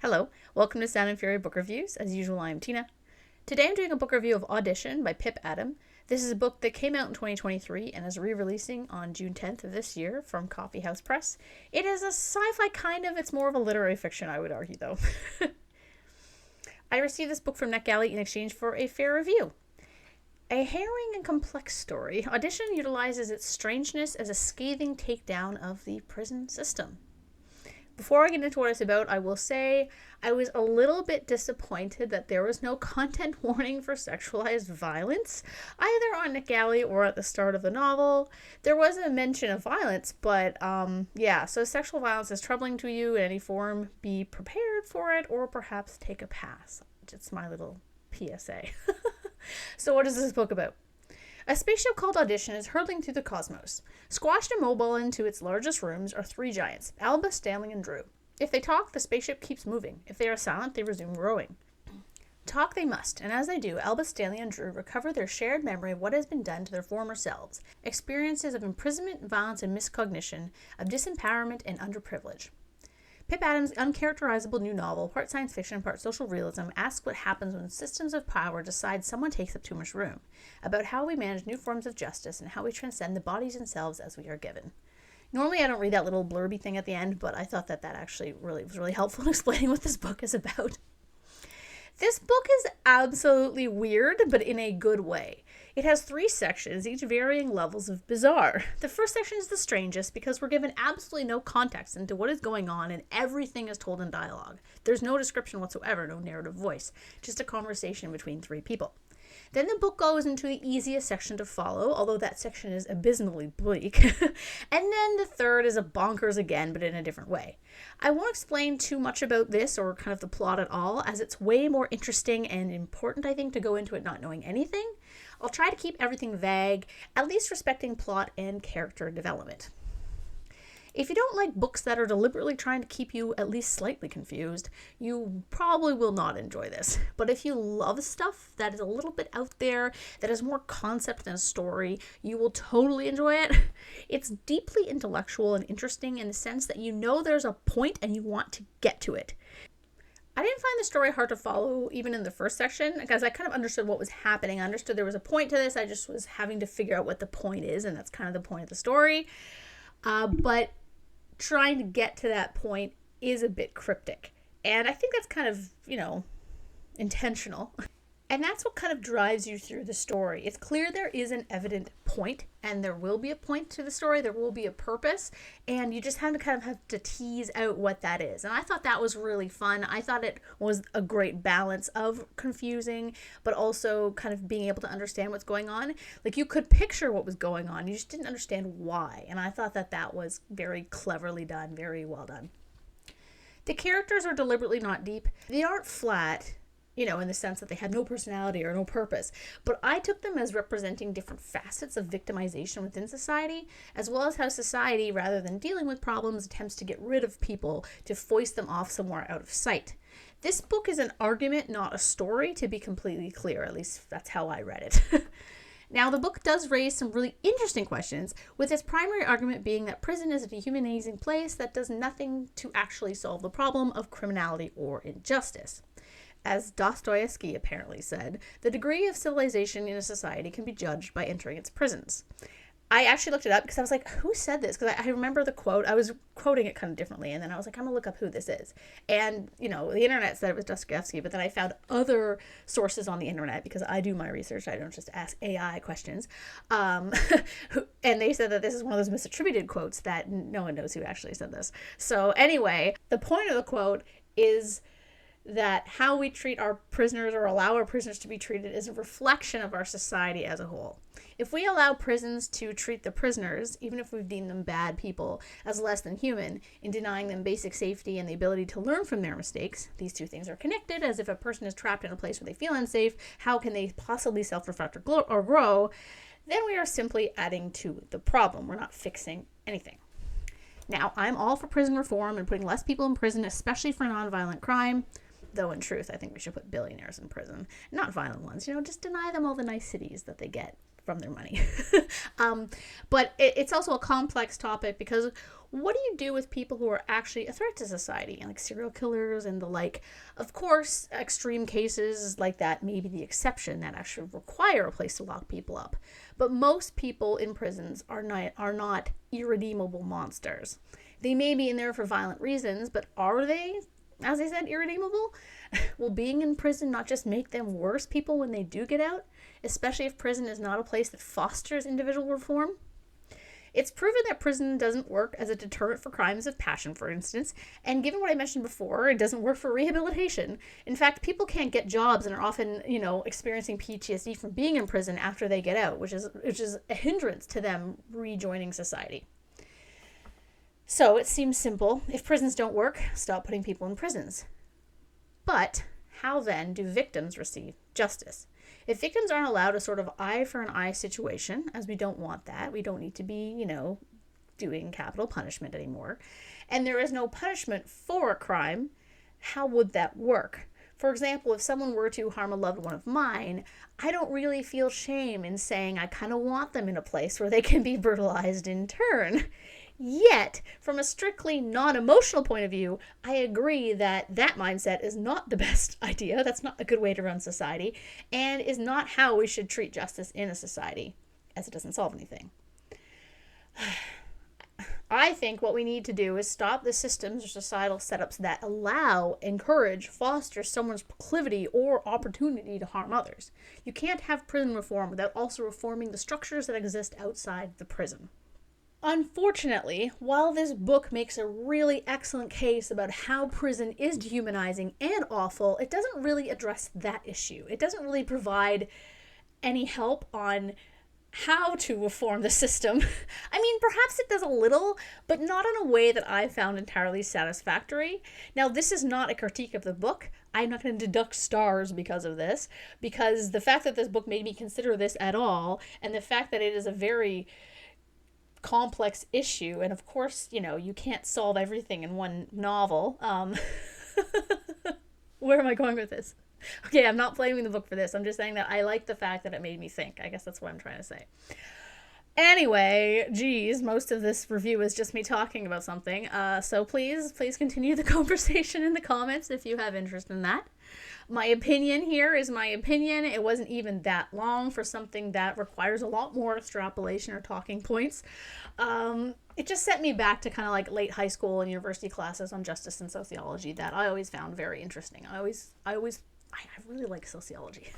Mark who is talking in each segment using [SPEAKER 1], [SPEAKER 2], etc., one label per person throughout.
[SPEAKER 1] Hello, welcome to Sound and Fury Book Reviews. As usual, I am Tina. Today I'm doing a book review of Audition by Pip Adam. This is a book that came out in 2023 and is re-releasing on June 10th of this year from Coffee House Press. It is a sci-fi it's more of a literary fiction, I would argue, though. I received this book from NetGalley in exchange for a fair review. A harrowing and complex story, Audition utilizes its strangeness as a scathing takedown of the prison system. Before I get into what it's about, I will say I was a little bit disappointed that there was no content warning for sexualized violence, either on NetGalley or at the start of the novel. There was a mention of violence, but so sexual violence is troubling to you in any form, be prepared for it, or perhaps take a pass. It's my little PSA. So what is this book about? A spaceship called Audition is hurtling through the cosmos. Squashed immobile into its largest rooms are three giants, Alba, Stanley, and Drew. If they talk, the spaceship keeps moving. If they are silent, they resume growing. Talk they must, and as they do, Alba, Stanley, and Drew recover their shared memory of what has been done to their former selves, experiences of imprisonment, violence, and miscognition, of disempowerment and underprivilege. Pip Adam's uncharacterizable new novel, part science fiction, part social realism, asks what happens when systems of power decide someone takes up too much room, about how we manage new forms of justice and how we transcend the bodies and selves as we are given. Normally I don't read that little blurby thing at the end, but I thought that actually was really helpful in explaining what this book is about. This book is absolutely weird, but in a good way. It has three sections, each varying levels of bizarre. The first section is the strangest because we're given absolutely no context into what is going on and everything is told in dialogue. There's no description whatsoever, no narrative voice, just a conversation between three people. Then the book goes into the easiest section to follow, although that section is abysmally bleak. And then the third is a bonkers again, but in a different way. I won't explain too much about this or kind of the plot at all, as it's way more interesting and important, I think, to go into it not knowing anything. I'll try to keep everything vague, at least respecting plot and character development. If you don't like books that are deliberately trying to keep you at least slightly confused, you probably will not enjoy this. But if you love stuff that is a little bit out there, that has more concept than a story, you will totally enjoy it. It's deeply intellectual and interesting in the sense that you know there's a point and you want to get to it. I didn't find the story hard to follow even in the first section because I kind of understood what was happening. I understood there was a point to this. I just was having to figure out what the point is, and that's kind of the point of the story. But trying to get to that point is a bit cryptic. And I think that's kind of, intentional. And that's what kind of drives you through the story. It's clear there is an evident point, and there will be a point to the story. There will be a purpose, and you just have to tease out what that is. And I thought that was really fun. I thought it was a great balance of confusing, but also kind of being able to understand what's going on. Like, you could picture what was going on, you just didn't understand why. And I thought that was very cleverly done, very well done. The characters are deliberately not deep. They aren't flat, in the sense that they had no personality or no purpose. But I took them as representing different facets of victimization within society, as well as how society, rather than dealing with problems, attempts to get rid of people, to foist them off somewhere out of sight. This book is an argument, not a story, to be completely clear. At least that's how I read it. Now, the book does raise some really interesting questions, with its primary argument being that prison is a dehumanizing place that does nothing to actually solve the problem of criminality or injustice. As Dostoevsky apparently said, the degree of civilization in a society can be judged by entering its prisons. I actually looked it up because I was like, who said this? Because I remember the quote. I was quoting it kind of differently, and then I was like, I'm going to look up who this is. And, the internet said it was Dostoevsky, but then I found other sources on the internet because I do my research. I don't just ask AI questions. And they said that this is one of those misattributed quotes that no one knows who actually said this. So anyway, the point of the quote is that how we treat our prisoners or allow our prisoners to be treated is a reflection of our society as a whole. If we allow prisons to treat the prisoners, even if we've deemed them bad people, as less than human, in denying them basic safety and the ability to learn from their mistakes, these two things are connected, as if a person is trapped in a place where they feel unsafe, how can they possibly self-reflect or grow? Then we are simply adding to the problem. We're not fixing anything. Now, I'm all for prison reform and putting less people in prison, especially for nonviolent crime. Though in truth, I think we should put billionaires in prison. Not violent ones, just deny them all the niceties that they get from their money. But it's also a complex topic because what do you do with people who are actually a threat to society, like serial killers and the like? Of course, extreme cases like that may be the exception that actually require a place to lock people up. But most people in prisons are not irredeemable monsters. They may be in there for violent reasons, but are they, as I said, irredeemable? Will being in prison not just make them worse people when they do get out, especially if prison is not a place that fosters individual reform? It's proven that prison doesn't work as a deterrent for crimes of passion, for instance, and given what I mentioned before, it doesn't work for rehabilitation. In fact, people can't get jobs and are often, experiencing PTSD from being in prison after they get out, which is a hindrance to them rejoining society. So it seems simple. If prisons don't work, stop putting people in prisons. But how then do victims receive justice? If victims aren't allowed a sort of eye for an eye situation, as we don't want that, we don't need to be, doing capital punishment anymore, and there is no punishment for a crime, how would that work? For example, if someone were to harm a loved one of mine, I don't really feel shame in saying I kind of want them in a place where they can be brutalized in turn. Yet, from a strictly non-emotional point of view, I agree that that mindset is not the best idea. That's not a good way to run society, and is not how we should treat justice in a society, as it doesn't solve anything. I think what we need to do is stop the systems or societal setups that allow, encourage, foster someone's proclivity or opportunity to harm others. You can't have prison reform without also reforming the structures that exist outside the prison. Unfortunately, while this book makes a really excellent case about how prison is dehumanizing and awful, it doesn't really address that issue. It doesn't really provide any help on how to reform the system. I mean, perhaps it does a little, but not in a way that I found entirely satisfactory. Now, this is not a critique of the book. I'm not going to deduct stars because of this, because the fact that this book made me consider this at all, and the fact that it is a very complex issue, and of course, you can't solve everything in one novel. Where am I going with this? Okay, I'm not blaming the book for this. I'm just saying that I like the fact that it made me think. I guess that's what I'm trying to say. Anyway, geez, most of this review is just me talking about something. So please continue the conversation in the comments if you have interest in that. My opinion here is my opinion. It wasn't even that long for something that requires a lot more extrapolation or talking points. It just set me back to kind of like late high school and university classes on justice and sociology that I always found very interesting. I really like sociology.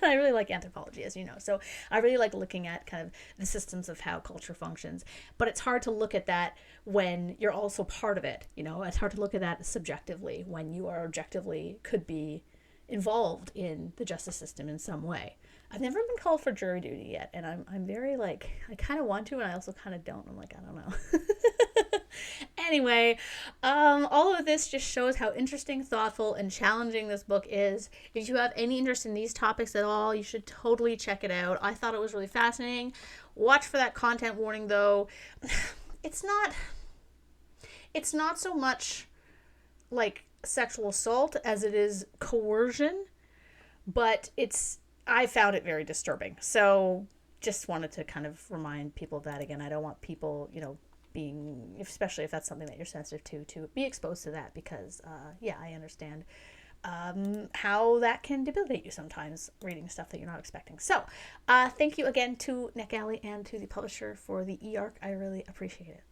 [SPEAKER 1] I really like anthropology, as you know. So I really like looking at kind of the systems of how culture functions. But it's hard to look at that when you're also part of it. It's hard to look at that subjectively when you are objectively could be involved in the justice system in some way. I've never been called for jury duty yet, and I'm very I kind of want to, and I also kind of don't. I'm like, I don't know. Anyway, all of this just shows how interesting, thoughtful, and challenging this book is. If you have any interest in these topics at all, you should totally check it out. I thought it was really fascinating. Watch for that content warning, though. It's not so much like sexual assault as it is coercion, but I found it very disturbing. So just wanted to kind of remind people of that again. I don't want people, being, especially if that's something that you're sensitive to be exposed to that, because I understand how that can debilitate you sometimes, reading stuff that you're not expecting. So thank you again to Nick Alley and to the publisher for the e-arc. I really appreciate it.